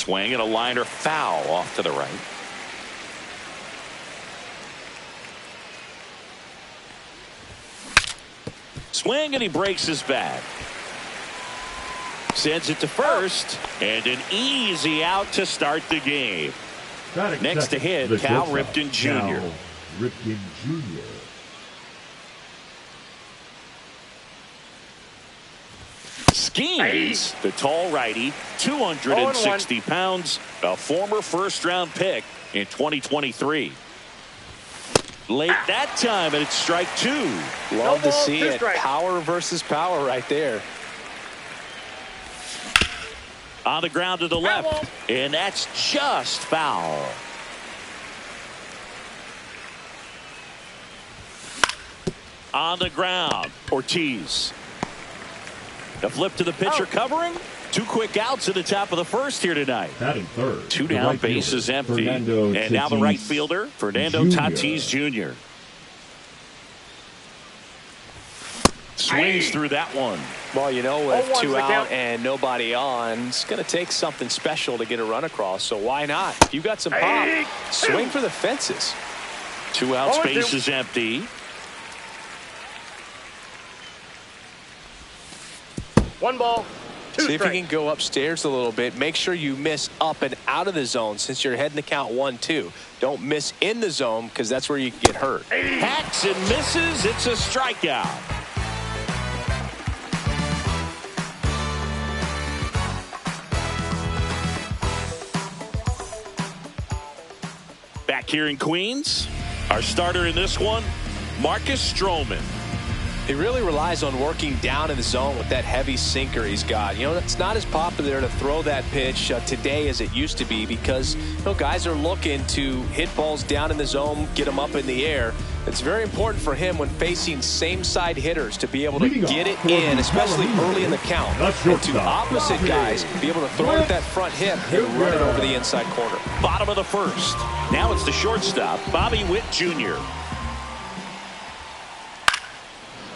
swing and a liner foul off to the right. Swing and he breaks his bat. Sends it to first and an easy out to start the game. Next to hit, Cal Ripken Jr. Schemes, the tall righty, 260 pounds, a former first-round pick in 2023. Late that time, and it's strike two. Love to see it. Power versus power right there. On the ground to the left, and that's just foul. On the ground, Ortiz. The flip to the pitcher covering. Two quick outs at the top of the first here tonight. Third, two down, right bases empty. And now the right fielder, Fernando Tatis Jr. Swings through that one. Well, you know, with two out and nobody on, it's going to take something special to get a run across. So why not? If you got some pop, swing for the fences. Two outs, bases empty. One ball. See if you can go upstairs a little bit. Make sure you miss up and out of the zone since you're heading to count 1-2. Don't miss in the zone because that's where you can get hurt. Hacks and misses. It's a strikeout. Back here in Queens, our starter in this one, Marcus Stroman. He really relies on working down in the zone with that heavy sinker he's got. You know, it's not as popular to throw that pitch today as it used to be because, you know, guys are looking to hit balls down in the zone, get them up in the air. It's very important for him when facing same-side hitters to be able to get it in, especially early in the count. And to opposite guys, be able to throw it at that front hip and run it over the inside corner. Bottom of the first. Now it's the shortstop, Bobby Witt Jr.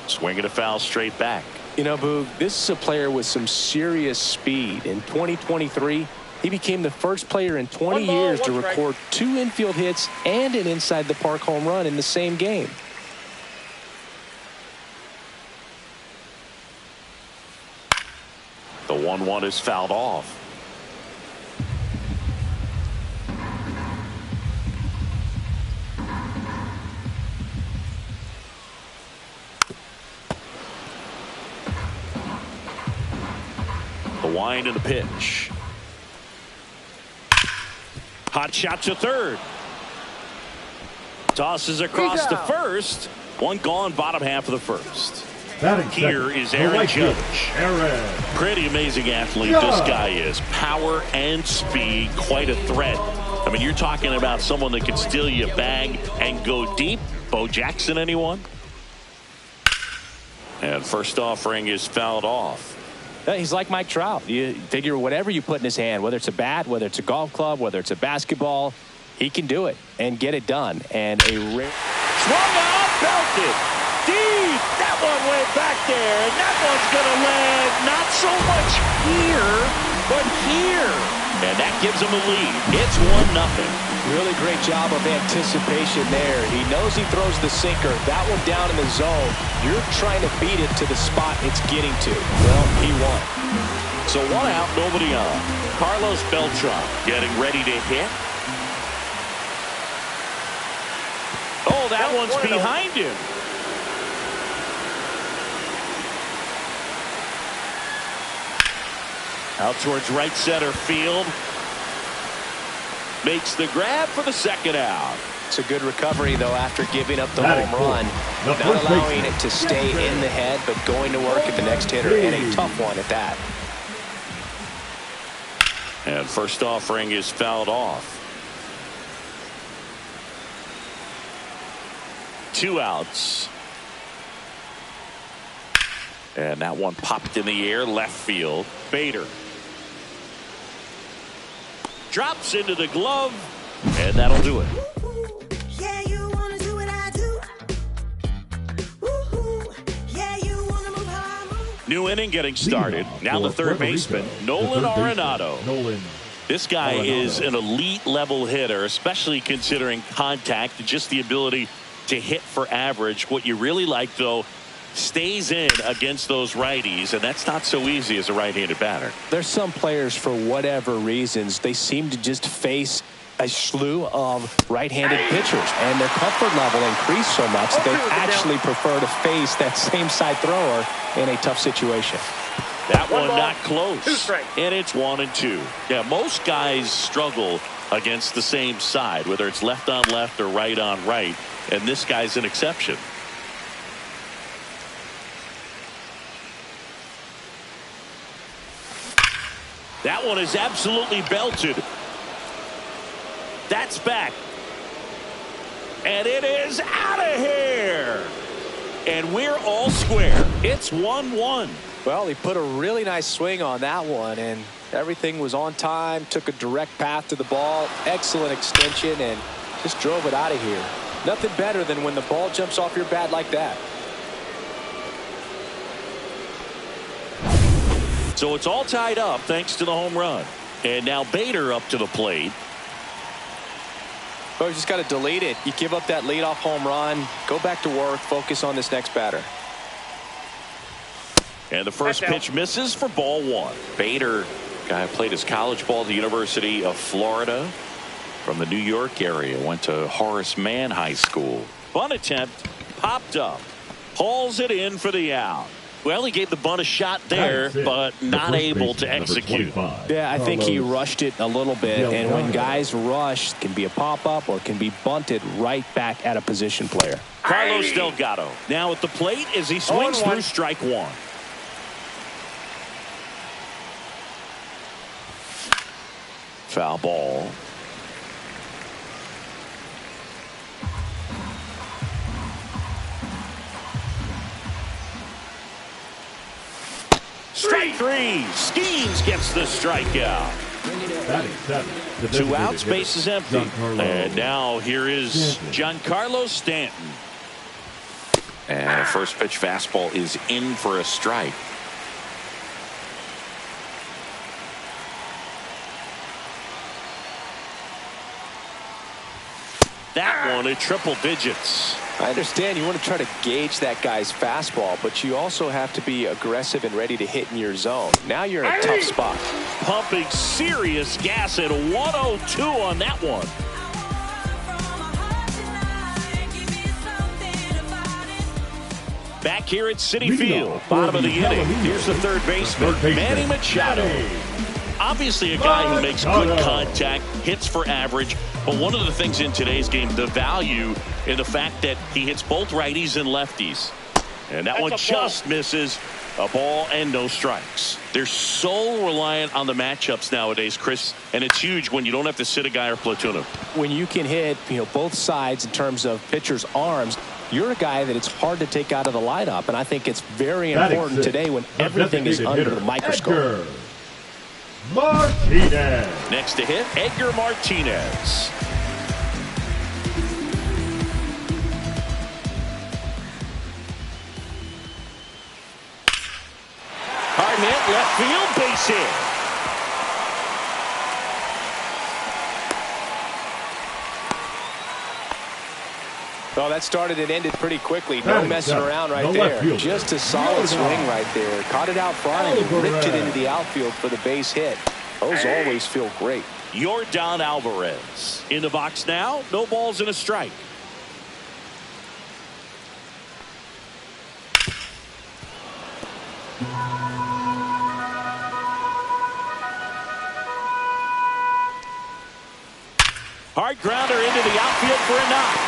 Swinging a foul straight back. You know, Boog, this is a player with some serious speed. In 2023, he became the first player in 20 years to record 2 infield hits and an inside-the-park home run in the same game. The 1-1 is fouled off. The wind and the pitch. Hot shot to third. Tosses across to first. One gone, bottom half of the first. Here is Aaron Judge. Pretty amazing athlete this guy is. Power and speed, quite a threat. I mean, you're talking about someone that can steal you a bag and go deep. Bo Jackson, anyone? And first offering is fouled off. He's like Mike Trout. You figure whatever you put in his hand, whether it's a bat, whether it's a golf club, whether it's a basketball, he can do it and get it done. And a swung out, belted deep. That one went back there, and that one's going to land not so much here, but here. And that gives him a lead. It's 1-0. Really great job of anticipation there. He knows he throws the sinker. That one down in the zone. You're trying to beat it to the spot it's getting to. Well, he won. So 1 out, nobody on. Carlos Beltran getting ready to hit. Oh, that one's behind him. Out towards right center field. Makes the grab for the second out. It's a good recovery, though, after giving up the home run. Not allowing it to stay in the head, but going to work at the next hitter, and a tough one at that. And first offering is fouled off. 2 outs. And that one popped in the air, left field. Bader drops into the glove, and that'll do it. Yeah, you wanna do what I do. Yeah, you wanna move how I move. New inning getting started. Now the third baseman, Nolan Arenado. This guy is an elite level hitter, especially considering contact, just the ability to hit for average. What you really like, though, stays in against those righties, and that's not so easy as a right-handed batter. There's some players, for whatever reasons, they seem to just face a slew of right-handed pitchers, and their comfort level increased so much that they actually prefer to face that same side thrower in a tough situation. That one not close, and it's 1-2. Yeah, most guys struggle against the same side, whether it's left on left or right on right, and this guy's an exception. That one is absolutely belted. That's back. And it is out of here. And we're all square. It's 1-1. Well, he put a really nice swing on that one, and everything was on time, took a direct path to the ball, excellent extension, and just drove it out of here. Nothing better than when the ball jumps off your bat like that. So it's all tied up thanks to the home run. And now Bader up to the plate. Oh, you just got to delete it. You give up that leadoff home run, go back to work, focus on this next batter. And the first pitch misses for ball one. Bader, guy who played his college ball at the University of Florida from the New York area, went to Horace Mann High School. Bunt attempt popped up, hauls it in for the out. Well, he gave the bunt a shot there, but not able to execute. Yeah, I think he rushed it a little bit, and when guys rush, it can be a pop-up or it can be bunted right back at a position player. Carlos Delgado now at the plate as he swings through strike one. Foul ball. Strike three. Schemes gets the strikeout. 2 outs, base is empty. And now here is Giancarlo Stanton. And a first pitch fastball is in for a strike. That one at triple digits. I understand you want to try to gauge that guy's fastball, but you also have to be aggressive and ready to hit in your zone. Now you're in a tough spot. Pumping serious gas at 102 on that one. Back here at Citi Field, bottom of the inning. Here's the third baseman, Manny Machado. Obviously a guy who makes good contact, hits for average, but one of the things in today's game, the value in the fact that he hits both righties and lefties. And that one just misses. A ball and no strikes. They're so reliant on the matchups nowadays, Chris, and it's huge when you don't have to sit a guy or platoon him. When you can hit, both sides in terms of pitchers' arms, you're a guy that it's hard to take out of the lineup, and I think it's very important today when everything is under the microscope. Edgar Martinez. Next to hit, Edgar Martinez. Hard hit, left field, base hit. Well, that started and ended pretty quickly. No messing around right there. Just a solid swing right there. Caught it out front and ripped it into the outfield for the base hit. Those always feel great. Yordan Alvarez in the box now. No balls and a strike. Hard grounder into the outfield for a knock.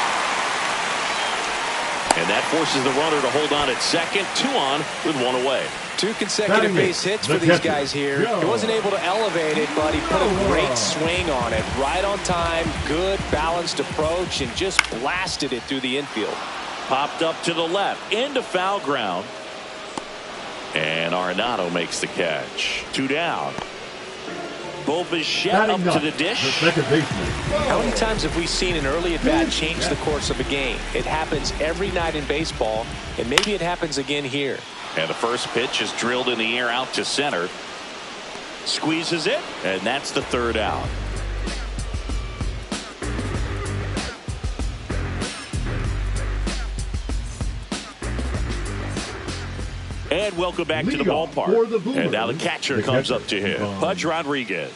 And that forces the runner to hold on at second. 2 on with 1 away. 2 consecutive base hits for these guys here. He wasn't able to elevate it, but he put a great swing on it. Right on time, good balanced approach, and just blasted it through the infield. Popped up to the left into foul ground. And Arenado makes the catch. 2 down. Bo Bichette up to the dish. How many times have we seen an early at bat change the course of a game? It happens every night in baseball, and maybe it happens again here. And the first pitch is drilled in the air out to center. Squeezes it, and that's the third out. And welcome back to the ballpark. And now the catcher comes up to him. Pudge Rodriguez.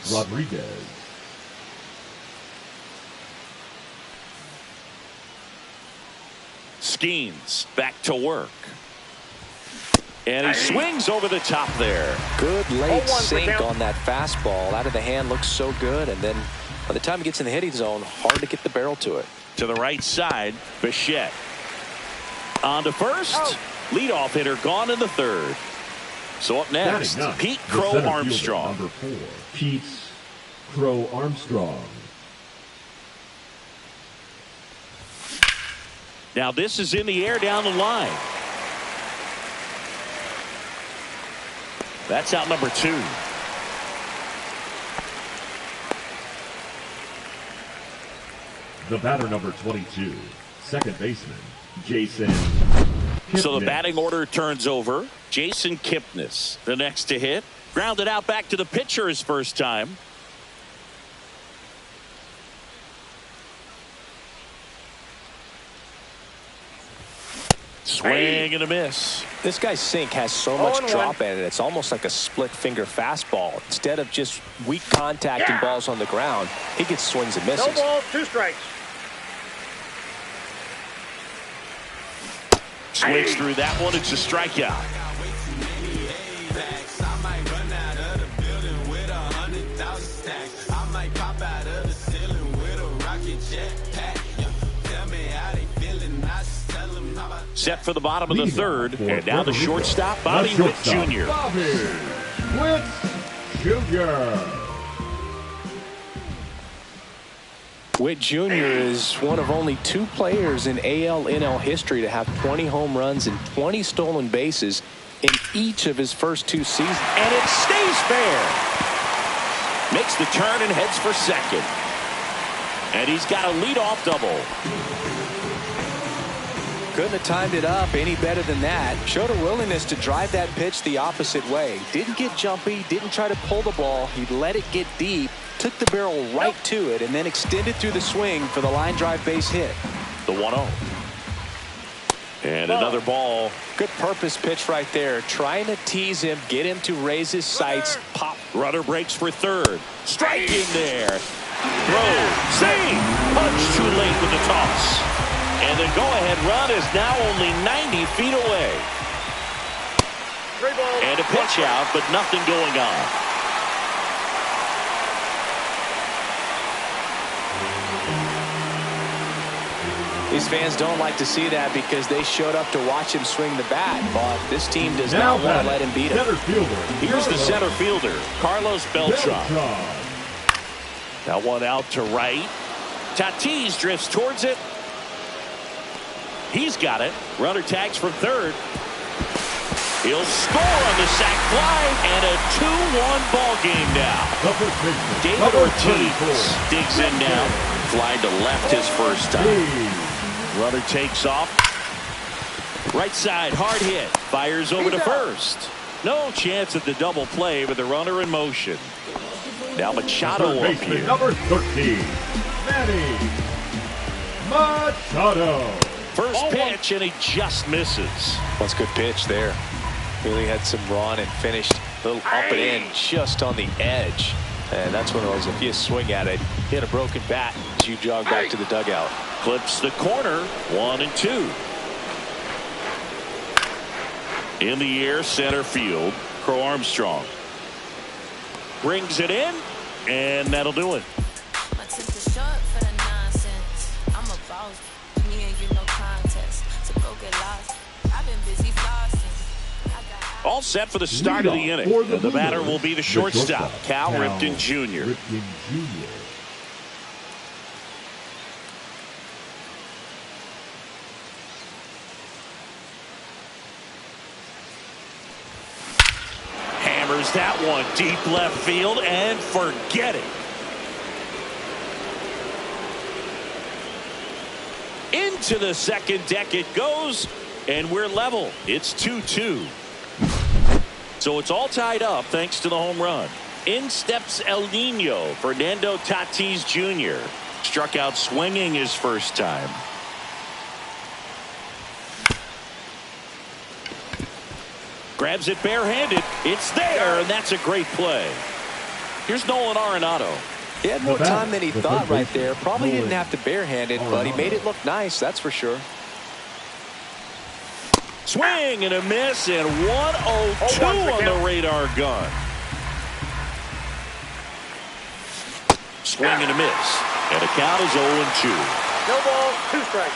Skeens back to work. And he swings over the top there. Good late sink on that fastball. Out of the hand, looks so good. And then by the time he gets in the hitting zone, hard to get the barrel to it. To the right side, Bichette. On to first. Leadoff hitter gone in the third. So up next, Pete Crow Armstrong. Number 4, Pete Crow Armstrong. Now this is in the air down the line. That's out number 2. The batter, number 22, second baseman, Jason. So the batting order turns over. Jason Kipnis, the next to hit. Grounded out back to the pitcher his first time. Swing and a miss. This guy's sink has so much drop in it. It's almost like a split finger fastball. Instead of just weak contact and balls on the ground, he gets swings and misses. No ball, 2 strikes. Swings through that one. It's a strikeout. Set for the bottom of the third, and now the shortstop, Bobby Witt Jr. Bobby Witt Jr. Witt Jr. is one of only 2 players in AL/NL history to have 20 home runs and 20 stolen bases in each of his first 2 seasons. And it stays fair. Makes the turn and heads for second. And he's got a leadoff double. Couldn't have timed it up any better than that. Showed a willingness to drive that pitch the opposite way. Didn't get jumpy, didn't try to pull the ball. He let it get deep, took the barrel right to it, and then extended through the swing for the line drive base hit. The 1-0. And another ball. Good purpose pitch right there. Trying to tease him, get him to raise his sights. Pop. Runner breaks for third. Strike in there. Throw. Save. Punch too late with the toss. And the go-ahead run is now only 90 feet away. And a pitch out, but nothing going on. These fans don't like to see that because they showed up to watch him swing the bat, but this team does not want to let him beat him. Here's the center fielder, Carlos Beltran. That one out to right. Tatis drifts towards it. He's got it. Runner tags from third. He'll score on the sac fly, and a 2-1 ball game now. David Ortiz digs in now. Fly to left his first time. Runner takes off. Right side, hard hit. Fires over to first. No chance at the double play with the runner in motion. Now Machado up here. Number 13, Manny Machado. First pitch, and he just misses. That's a good pitch there. Really had some run and finished a little up and in just on the edge. And that's one of those, if you swing at it, hit a broken bat as you jog back to the dugout. Clips the corner, 1-2. In the air, center field, Crow Armstrong. Brings it in, and that'll do it. All set for the start of the inning. The batter will be the shortstop, Cal Ripken Jr. Hammers that one deep left field and forget it. Into the second deck it goes, and we're level. It's 2-2. So it's all tied up thanks to the home run. In steps El Nino, Fernando Tatis Jr. Struck out swinging his first time. Grabs it barehanded. It's there, and that's a great play. Here's Nolan Arenado. He had more time than he thought right there. Probably didn't have to barehand it, but he made it look nice, that's for sure. Swing and a miss, and 102 on the radar gun. Swing and a miss, and the count is 0-2. No ball, 2 strikes.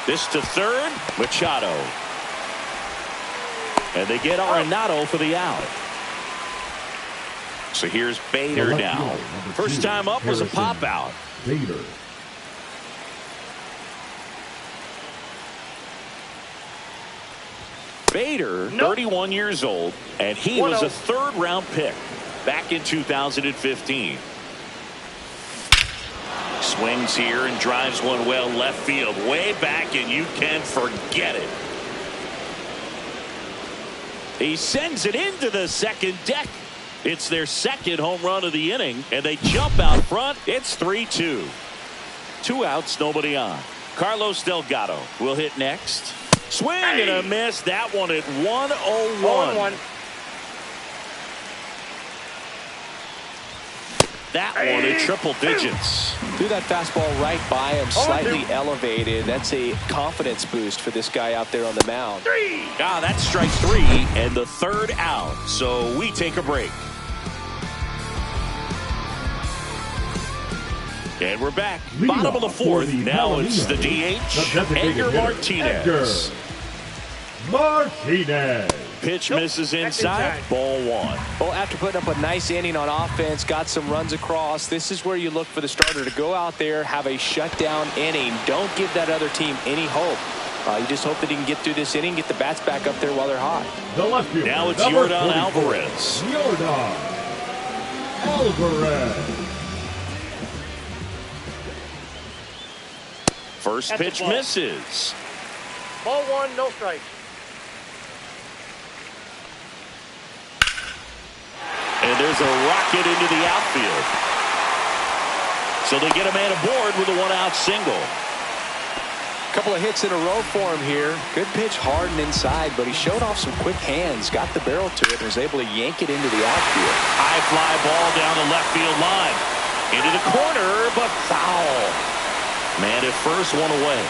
This to third, Machado. And they get Arenado for the out. So here's Bader now. First time up was a pop out. Bader. Bader, 31 years old, and he was a third-round pick back in 2015. Swings here and drives one well left field, way back, and you can forget it. He sends it into the second deck. It's their second home run of the inning, and they jump out front. It's 3-2. 2 outs, nobody on. Carlos Delgado will hit next. Swing and a miss. That one at 101. That one in triple digits. Threw that fastball right by him, slightly elevated. That's a confidence boost for this guy out there on the mound. That's strike 3 and the third out. So we take a break. And we're back. Bottom of the fourth. Now it's the DH, Edgar Martinez. Martinez. Pitch misses inside. Ball 1. Well, after putting up a nice inning on offense, got some runs across, this is where you look for the starter to go out there, have a shutdown inning. Don't give that other team any hope. You just hope that he can get through this inning, get the bats back up there while they're hot. The left fielder, now it's Yordan Alvarez. Yordan Alvarez. First pitch misses. Ball 1, no strike. And there's a rocket into the outfield. So they get a man aboard with a 1-out single. Couple of hits in a row for him here. Good pitch, hard and inside, but he showed off some quick hands, got the barrel to it, and was able to yank it into the outfield. High fly ball down the left field line. Into the corner, but foul. Man at first, one away.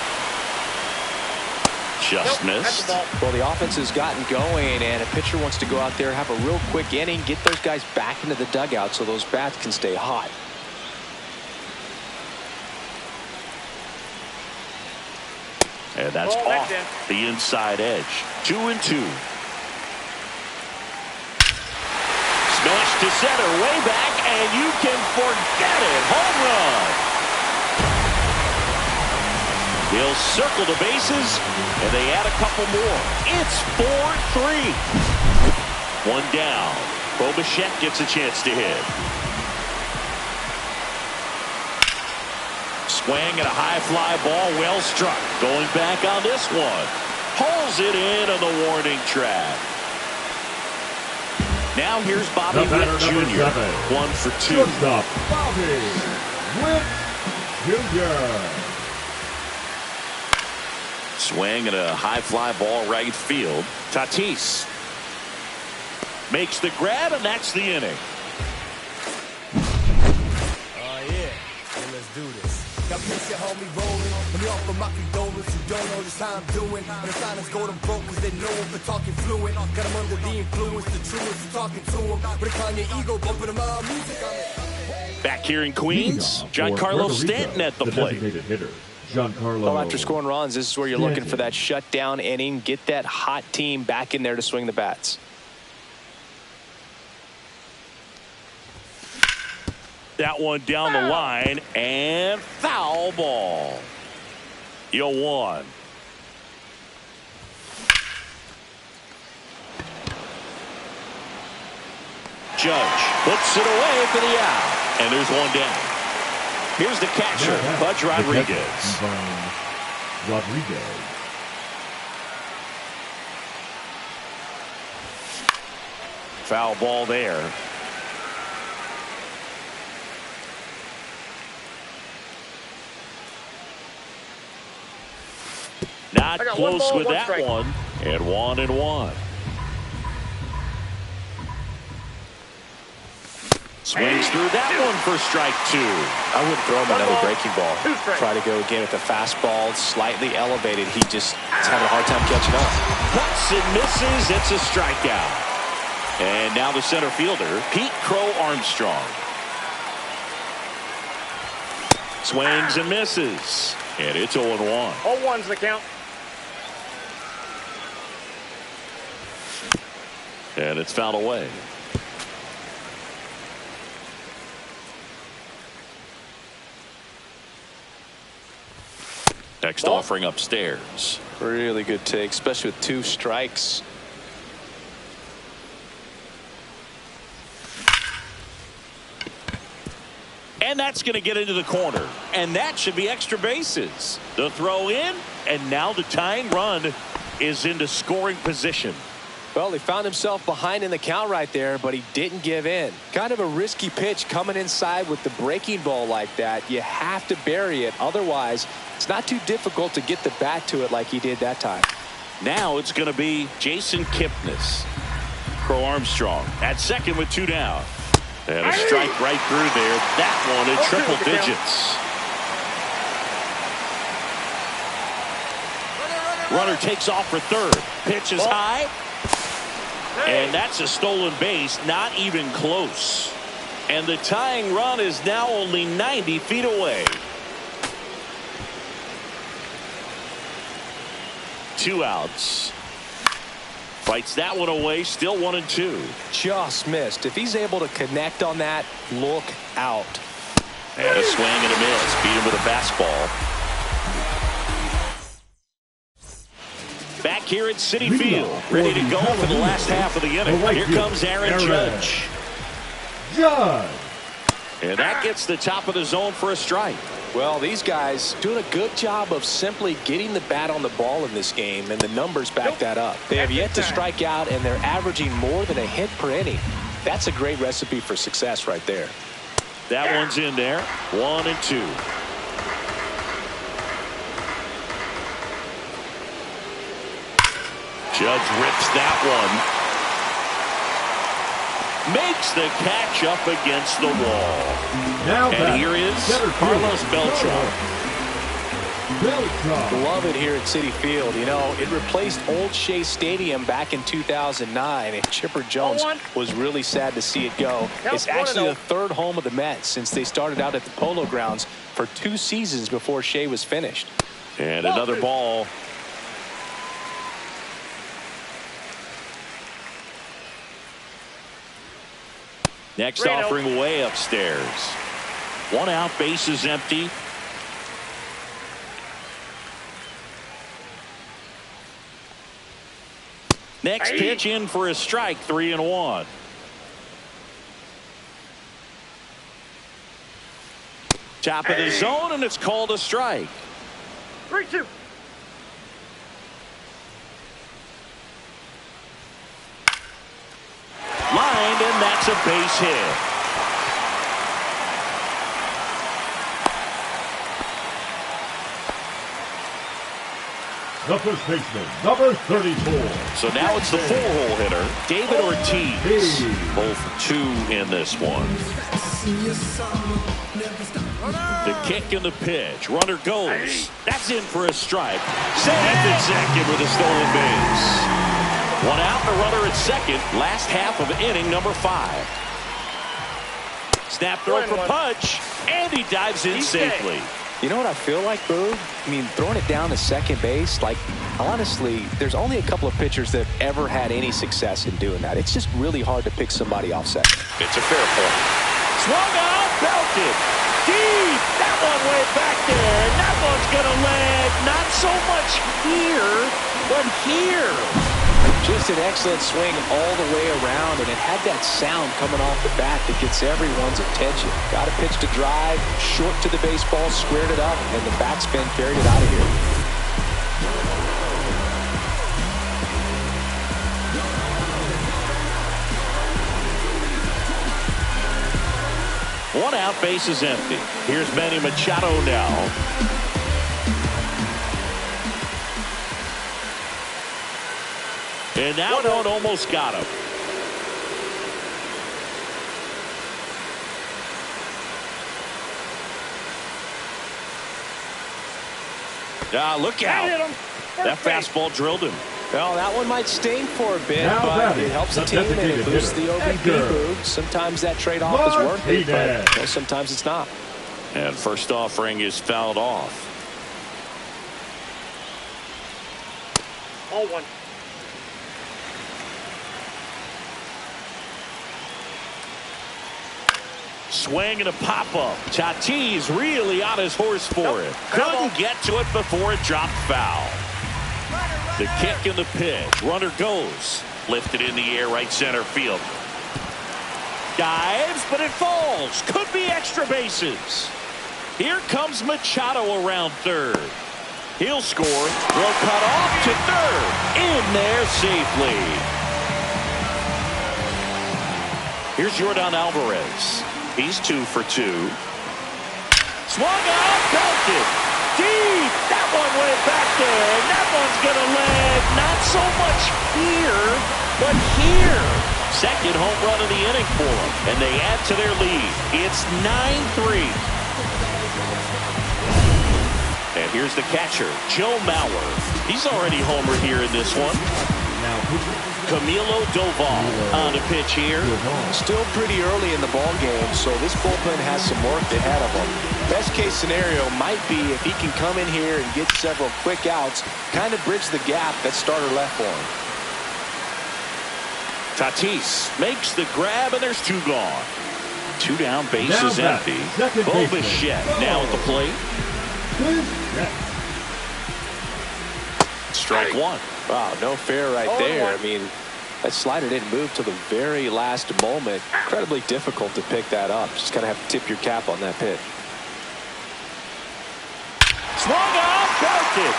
Just missed. Well, the offense has gotten going, and a pitcher wants to go out there, have a real quick inning, get those guys back into the dugout so those bats can stay hot. And that's off the inside edge. 2-2. Smash to center, way back, and you can forget it. Home run. He'll circle the bases, and they add a couple more. It's 4-3. 1 down. Bo Bichette gets a chance to hit. Swing and a high fly ball, well struck. Going back on this one. Pulls it in on the warning track. Now here's Bobby Witt Jr. 1 for 2. Bobby Witt Jr. Swing and a high fly ball right field. Tatis makes the grab, and that's the inning. Oh yeah, well, let's do this. Got picture homie rolling. Let me offer my condolence. You don't know just how I'm doing. And the silence go to broke cause they know him for talking fluent. Got him under the influence, the truest for talking to him. But it's on your ego, bumping him out music. Back here in Queens, Giancarlo Stanton at the plate. Well, after scoring runs, this is where you're looking for that shutdown inning. Get that hot team back in there to swing the bats. That one down the line, and foul ball. 0-1. Judge puts it away for the out, and there's one down. Here's the catcher, Pudge Rodriguez. Foul ball there. Not close with that one. And 1-1. Swings through that one for strike 2. I wouldn't throw him another breaking ball. Try to go again with the fastball, slightly elevated. He just is having a hard time catching up. Cuts and misses. It's a strikeout. And now the center fielder, Pete Crow Armstrong. Swings and misses. And it's 0-1. 0-1's the count. And it's fouled away. Next offering upstairs. Really good take, especially with 2 strikes. And that's going to get into the corner. And that should be extra bases. The throw in, and now the tying run is into scoring position. Well, he found himself behind in the count right there, but he didn't give in. Kind of a risky pitch coming inside with the breaking ball like that. You have to bury it. Otherwise, it's not too difficult to get the bat to it like he did that time. Now it's going to be Jason Kipnis. Crow Armstrong at second with 2 down. And a strike right through there. That one in triple digits. Runner takes off for third. Pitch is high. And that's a stolen base, not even close. And the tying run is now only 90 feet away. 2 outs. Fights that one away, still 1-2. Just missed. If he's able to connect on that, look out. And a swing and a miss. Beat him with a fastball. Back here at Citi Field, ready to go for the last half of the inning. Here comes Aaron Judge. And that gets the top of the zone for a strike. Well, these guys doing a good job of simply getting the bat on the ball in this game, and the numbers back that up. They have yet to strike out, and they're averaging more than a hit per inning. That's a great recipe for success right there. That one's in there. 1-2. Judge rips that one. Makes the catch up against the wall. Now and here is Carlos Beltran. Love it here at Citi Field. You know, it replaced Old Shea Stadium back in 2009, and Chipper Jones was really sad to see it go. It's actually the 3rd home of the Mets since they started out at the Polo Grounds for 2 seasons before Shea was finished. And another ball. Next offering way upstairs. 1 out, base is empty. Next pitch in for a strike, 3-1. Top of the zone, and it's called a strike. 3-2. Lined, and that's a base hit. The first baseman, number 34. So now it's the 4-hole hitter, David Ortiz. Both 2 in this one. The kick and the pitch. Runner goes. That's in for a strike. Safe at second with a stolen base. 1 out, the runner at second. Last half of inning number 5. Snap throw for Pudge, and he dives in safely. You know what I feel like, Boog? I mean, throwing it down to second base, like, honestly, there's only a couple of pitchers that have ever had any success in doing that. It's just really hard to pick somebody off second. It's a fair point. Swung out, belted. Deep. That one way back there. And that one's going to land not so much here, but here. Just an excellent swing all the way around, and it had that sound coming off the bat that gets everyone's attention. Got a pitch to drive, short to the baseball, squared it up, and the backspin carried it out of here. 1 out, base is empty. Here's Manny Machado now. And that one almost got him. Look out. That fastball drilled him. Well, that one might sting for a bit, Now but it helps the team and it boosts the OBP boost. Sometimes that trade-off is worth it, but sometimes it's not. And first offering is fouled off. 0-1. Swing and a pop-up. Tatis really on his horse for it. Couldn't get to it before it dropped foul. The kick and the pitch. Runner goes. Lifted in the air, right center field. Dives, but it falls. Could be extra bases. Here comes Machado around third. He'll score. Throw cut off to third. In there safely. Here's Yordan Alvarez. He's 2 for 2. Swung out, belted. Deep. That one went back there. And that one's going to land not so much here, but here. Second home run of the inning for them. And they add to their lead. It's 9-3. And here's the catcher, Joe Mauer. He's already homered here in this one. Camilo Doval on the pitch here. Still pretty early in the ball game, so this bullpen has some work ahead of them. Best case scenario might be if he can come in here and get several quick outs, kind of bridge the gap that starter left for him. Tatis makes the grab, and there's 2 gone. 2 down, base is empty. Bobichette now at the plate. Strike 1. Wow, no fair right there. I mean, that slider didn't move till the very last moment. Incredibly difficult to pick that up. Just kind of have to tip your cap on that pitch. Swung out, belted.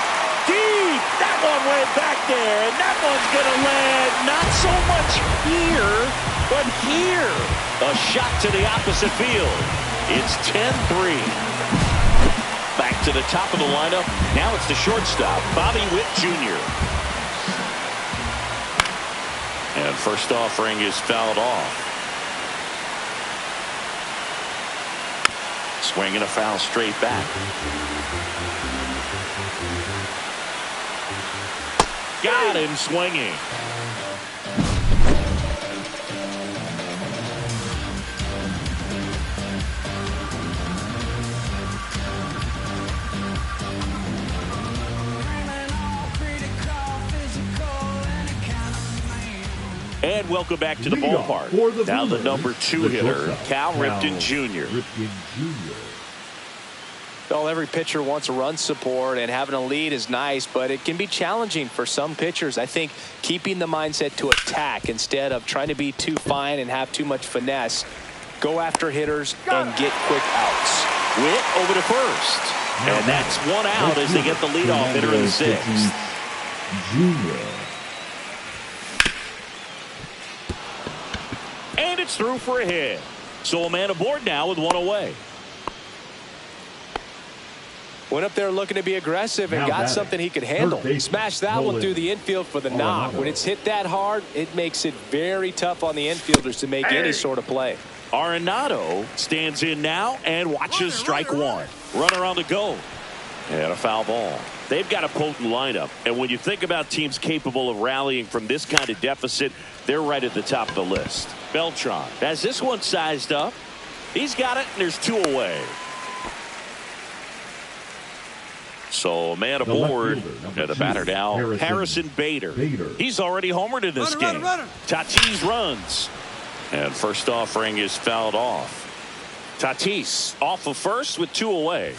Deep. That one went back there, and that one's going to land not so much here, but here. A shot to the opposite field. It's 10-3. Back to the top of the lineup. Now it's the shortstop, Bobby Witt Jr. And first offering is fouled off. Swing and a foul straight back. Got him swinging. And welcome back to the ballpark. Now the number 2 hitter, Cal Ripken Jr. Well, every pitcher wants a run support, and having a lead is nice, but it can be challenging for some pitchers. I think keeping the mindset to attack instead of trying to be too fine and have too much finesse. Go after hitters and get quick outs. Witt over to first. And that's 1 out as they get the leadoff hitter in the 6th. And it's through for a hit. So a man aboard now with 1 away. Went up there looking to be aggressive and got something he could handle. Smashed that one through the infield for the knock. When it's hit that hard, it makes it very tough on the infielders to make any sort of play. Arenado stands in now and watches strike 1. Runner on the go. And a foul ball. They've got a potent lineup. And when you think about teams capable of rallying from this kind of deficit, they're right at the top of the list. Beltran has this one sized up. He's got it, and there's 2 away. So a man aboard. The batter now, Harrison Bader. He's already homered in this game. Tatis runs. And first offering is fouled off. Tatis off of first with 2 away.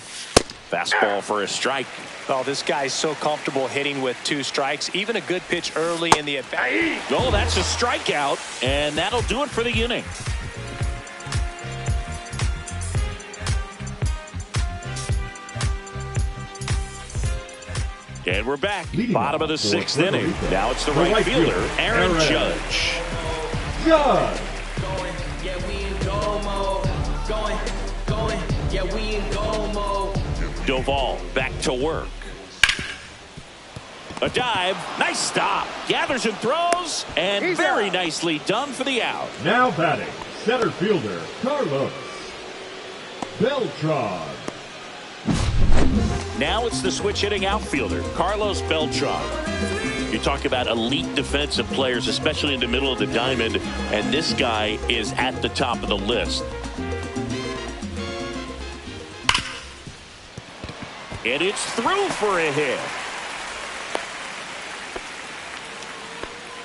Fastball for a strike. Oh, this guy's so comfortable hitting with 2 strikes. Even a good pitch early in the at-bat. Oh, that's a strikeout, and that'll do it for the inning. And we're back. Bottom of the 6th inning. Now it's the right fielder, Aaron Judge. Duvall back to work. A dive. Nice stop. Gathers and throws. And He's very out. nicely done for the out. Now batting, center fielder Carlos Beltran. Now it's the switch hitting outfielder, Carlos Beltran. You talk about elite defensive players, especially in the middle of the diamond, and this guy is at the top of the list. And it's through for a hit.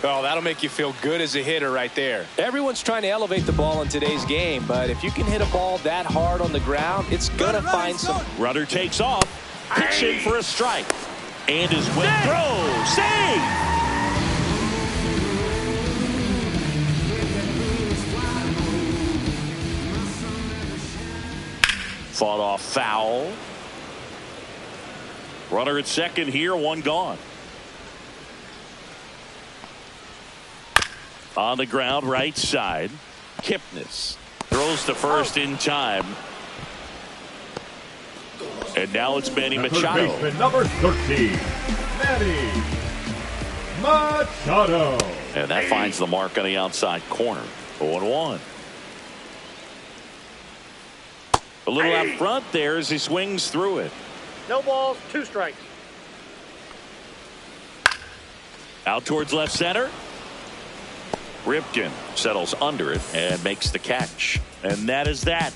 Oh, that'll make you feel good as a hitter right there. Everyone's trying to elevate the ball in today's game, but if you can hit a ball that hard on the ground, it's going to find some... Rudder takes off, pitching for a strike. And his wet throw. Save! Fought off foul. Runner at second here, one gone. On the ground, right side. Kipnis throws to first in time. And now it's Manny Machado. Baseman number 13, Manny Machado. And that finds the mark on the outside corner. 0-1. A little out front there as he swings through it. No balls, 2 strikes. Out towards left center. Ripken settles under it and makes the catch. And that is that.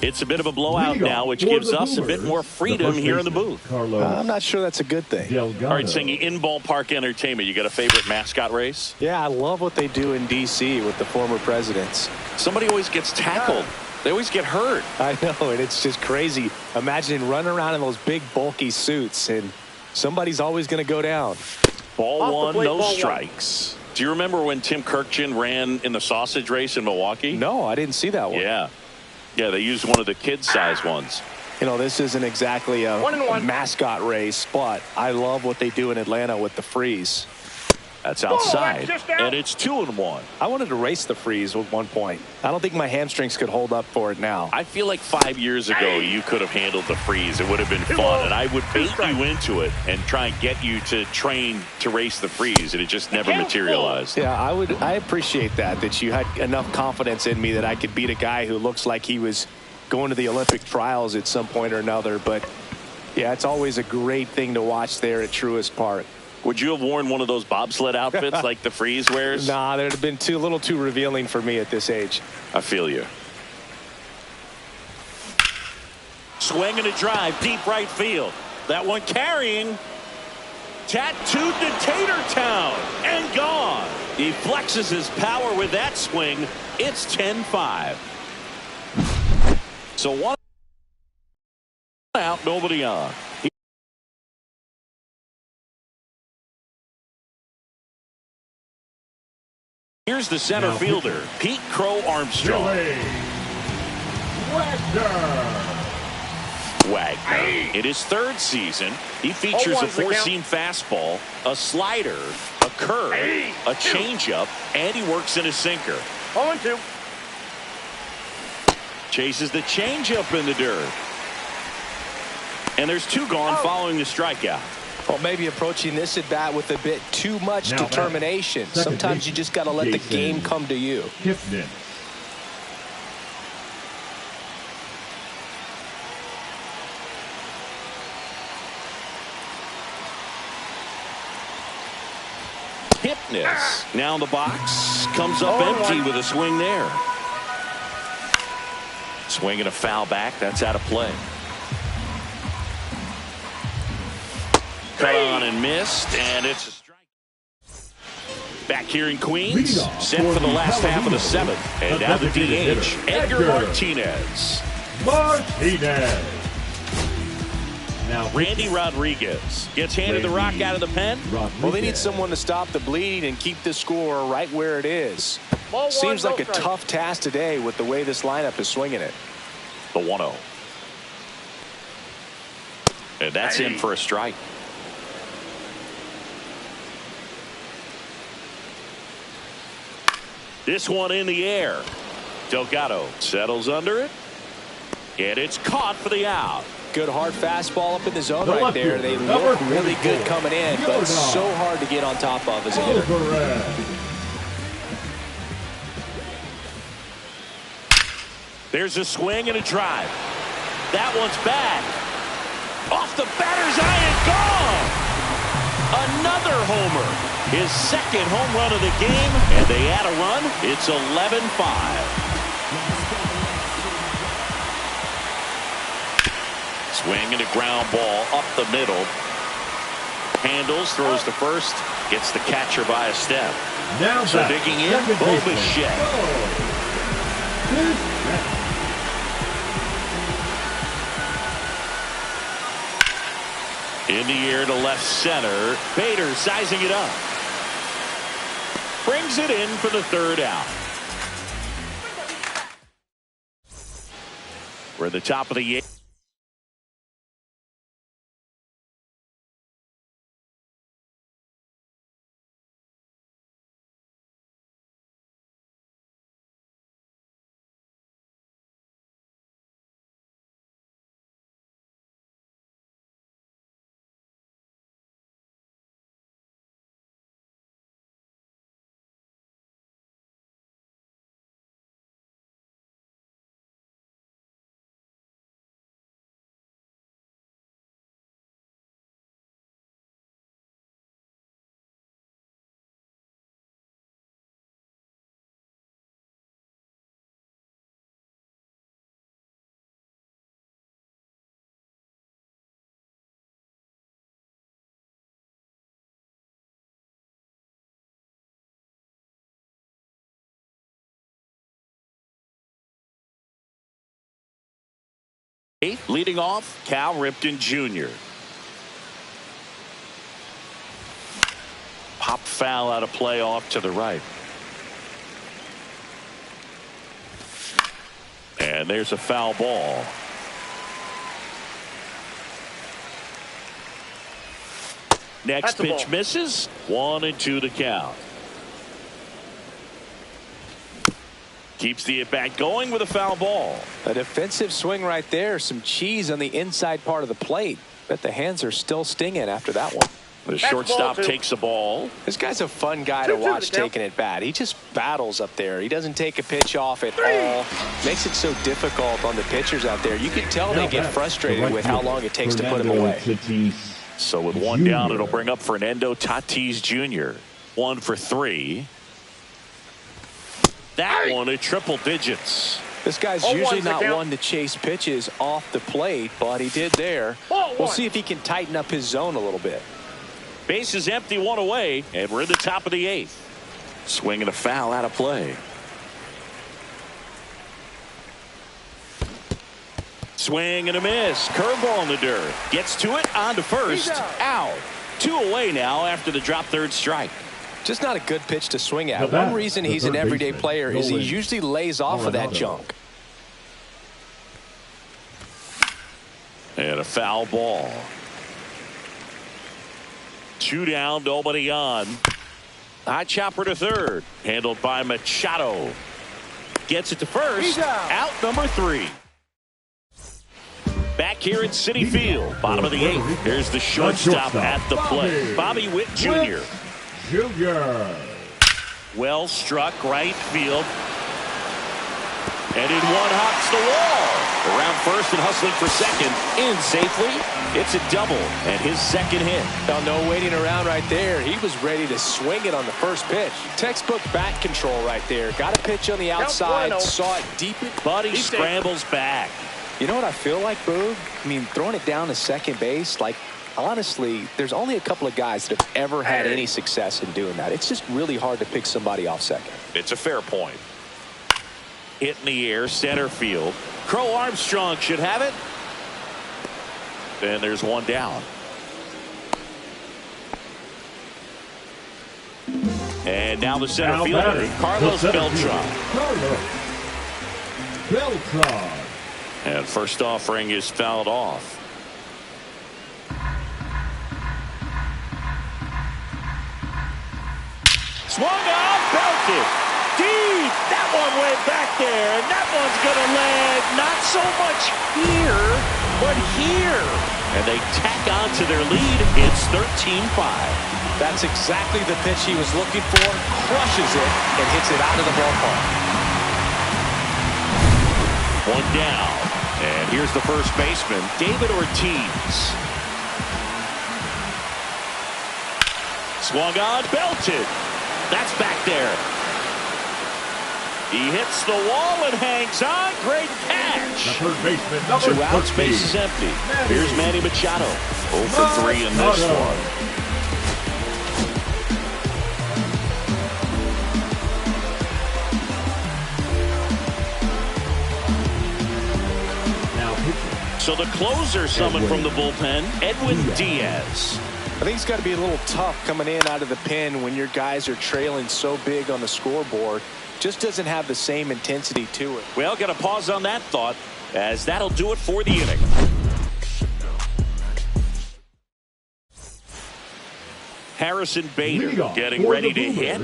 It's a bit of a blowout Riico now, which for gives the us a bit Boomers, more freedom the here in the baseman, booth. Carlos I'm not sure that's a good thing. Delgado. All right, Singy, in ballpark entertainment, you got a favorite mascot race? Yeah, I love what they do in D.C. with the former presidents. Somebody always gets tackled. They always get hurt. I know, and it's just crazy. Imagining running around in those big, bulky suits, and somebody's always going to go down. Ball Off the one, plate, no ball one. strikes. Do you remember when Tim Kirkjian ran in the sausage race in Milwaukee? No, I didn't see that one. Yeah. Yeah, they used one of the kid-size ones. You know, this isn't exactly a 1-1. mascot race, but I love what they do in Atlanta with the freeze. That's outside, that's just out. and it's 2-1. I wanted to race the freeze at one point. I don't think my hamstrings could hold up for it now. I feel like 5 years ago you could have handled the freeze. It would have been fun, and I would bait you into it and try and get you to train to race the freeze, and it just never materialized. Yeah, I appreciate that you had enough confidence in me that I could beat a guy who looks like he was going to the Olympic trials at some point or another. But, yeah, it's always a great thing to watch there at Truist Park. Would you have worn one of those bobsled outfits like the freeze wears? Nah, they'd have been a little too revealing for me at this age. I feel you. Swing and a drive, deep right field. That one carrying. Tattooed to Tatertown and gone. He flexes his power with that swing. It's 10-5. So one out, nobody on. Here's the center fielder, Pete Crow Armstrong. Wagner. In his third season, he features a 4-seam fastball, a slider, a curve, a changeup, and he works in a sinker. 0-2. Chases the changeup in the dirt. And there's 2 gone following the strikeout. Well, maybe approaching this at bat with a bit too much determination. Sometimes you just got to let the game come to you. Kipnis. Kipnis now in the box, comes up empty with a swing there. Swing and a foul back. That's out of play. Cut on and missed, and it's a strike. Back here in Queens, set for the last half of the 7th. And now the DH, Edgar Martinez. Now Randy Rodriguez gets handed the rock out of the pen. Well, they need someone to stop the bleeding and keep the score right where it is. Seems like a tough task today with the way this lineup is swinging it. The 1-0. And that's in for a strike. This one in the air. Delgado settles under it. And it's caught for the out. Good hard fastball up in the zone right there. They look really good coming in, but so hard to get on top of as a hitter. There's a swing and a drive. That one's back. Off the batter's eye and gone. Another homer. His second home run of the game, and they add a run. It's 11-5. Swing and a ground ball up the middle. Handles, throws to first, gets the catcher by a step. Now so digging in, Bo Bichette. In the air to left center. Bader sizing it up. Brings it in for the third out. We're at the top of the eighth. Leading off, Cal Ripken Jr. Pop foul out of play off to the right. And there's a foul ball. Next pitch misses. 1-2 to count. Keeps the at-bat going with a foul ball. A defensive swing right there. Some cheese on the inside part of the plate. Bet the hands are still stinging after that one. The shortstop takes the ball. This guy's a fun guy to watch taking it bat. He just battles up there. He doesn't take a pitch off at all. Makes it so difficult on the pitchers out there. You can tell they get frustrated with how long it takes to put him away. So with one down, it'll bring up Fernando Tatis Jr. 1 for 3. That one at triple digits. This guy's usually not one to chase pitches off the plate, but he did there. We'll see if he can tighten up his zone a little bit. Base is empty, 1 away, and we're in the top of the 8th. Swing and a foul out of play. Swing and a miss. Curveball in the dirt. Gets to it, on to first. Out. 2 away now after the drop third strike. Just not a good pitch to swing at. One reason he's an everyday player is he usually lays off of that junk. And a foul ball. 2 down, nobody on. High chopper to third. Handled by Machado. Gets it to first. Out number 3. Back here at Citi Field. Bottom of the 8th. Here's the shortstop at the plate. Bobby Witt Jr. Well struck right field. And in one hops the wall. Around first and hustling for second. In safely. It's a double and his second hit. Well, no waiting around right there. He was ready to swing it on the first pitch. Textbook bat control right there. Got a pitch on the outside. Saw it deep. But he scrambles back. You know what I feel like, Boog? I mean, throwing it down to second base, like, honestly, there's only a couple of guys that have ever had any success in doing that. It's just really hard to pick somebody off second. It's a fair point. Hit in the air, center field. Crow Armstrong should have it. And there's one down. And now the center fielder, Carlos Beltran. And first offering is fouled off. Swung out, belted. Deep. there, and that one's going to land not so much here, but here. And they tack on to their lead. It's 13-5. That's exactly the pitch he was looking for. Crushes it and hits it out of the ballpark. One down. And here's the first baseman, David Ortiz. Swung on, belted. That's back there. He hits the wall and hangs on. Great catch. The third baseman, number 2 outs, 13. base is empty. Here's Manny Machado. 0 for 3 in this one. Now pitching. So the closer summoned from the bullpen, Edwin Diaz. I think it's got to be a little tough coming in out of the pen when your guys are trailing so big on the scoreboard. Just doesn't have the same intensity to it. Well, got to pause on that thought, as that'll do it for the inning. Harrison Bader getting ready to hit.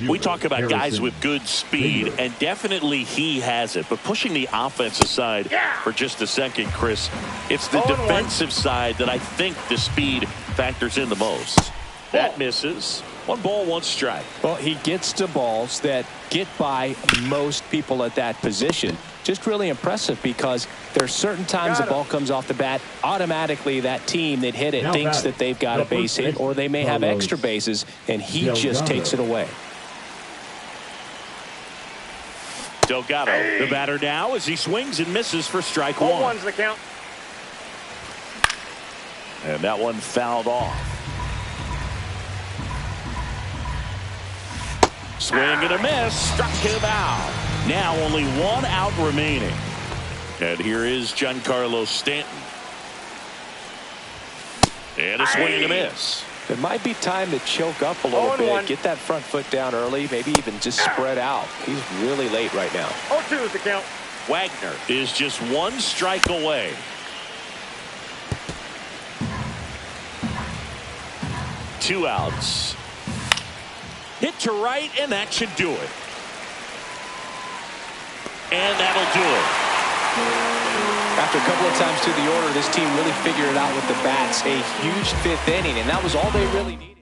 We talk about guys with good speed, and definitely he has it. But pushing the offensive side for just a second, Chris, it's the defensive side that I think the speed factors in the most. That misses. 1 ball, 1 strike. Well, he gets to balls that get by most people at that position. Just really impressive, because there are certain times the ball comes off the bat, automatically that team that hit it thinks that they've got a base hit, or they may have extra bases, and he just takes it away. Delgado, the batter now, as he swings and misses for strike 1. 1's the count. And that one fouled off. Swing and a miss, struck him out. Now only 1 out remaining. And here is Giancarlo Stanton. And a swing and a miss. It might be time to choke up a little bit. Get that front foot down early, maybe even just spread out. He's really late right now. 0-2 is the count. Wagner is just 1 strike away. Two outs. Hit to right, and that should do it. And that'll do it. After a couple of times through the order, this team really figured it out with the bats. A huge 5th inning, and that was all they really needed.